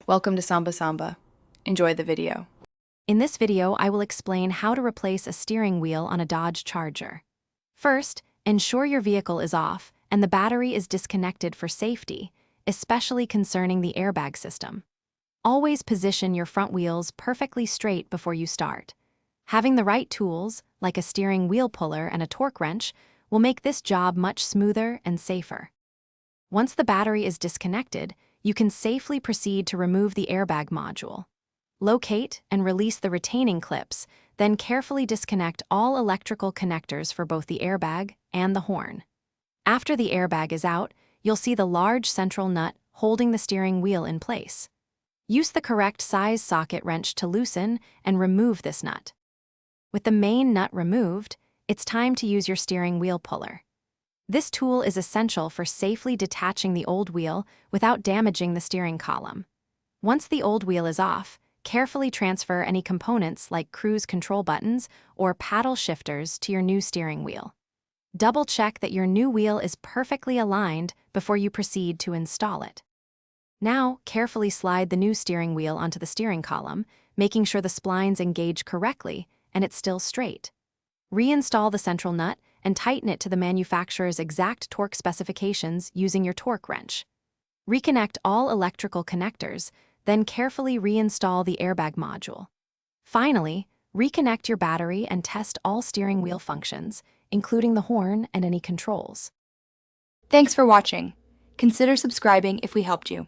Welcome to Samba Samba. Enjoy the video. In this video, I will explain how to replace a steering wheel on a Dodge Charger. First, ensure your vehicle is off and the battery is disconnected for safety, especially concerning the airbag system. Always position your front wheels perfectly straight before you start. Having the right tools, like a steering wheel puller and a torque wrench, will make this job much smoother and safer. Once the battery is disconnected, you can safely proceed to remove the airbag module. Locate and release the retaining clips, then carefully disconnect all electrical connectors for both the airbag and the horn. After the airbag is out, you'll see the large central nut holding the steering wheel in place. Use the correct size socket wrench to loosen and remove this nut. With the main nut removed, it's time to use your steering wheel puller. This tool is essential for safely detaching the old wheel without damaging the steering column. Once the old wheel is off, carefully transfer any components like cruise control buttons or paddle shifters to your new steering wheel. Double-check that your new wheel is perfectly aligned before you proceed to install it. Now, carefully slide the new steering wheel onto the steering column, making sure the splines engage correctly and it's still straight. Reinstall the central nut and tighten it to the manufacturer's exact torque specifications using your torque wrench. Reconnect all electrical connectors, then carefully reinstall the airbag module. Finally, reconnect your battery and test all steering wheel functions, including the horn and any controls. Thanks for watching. Consider subscribing if we helped you.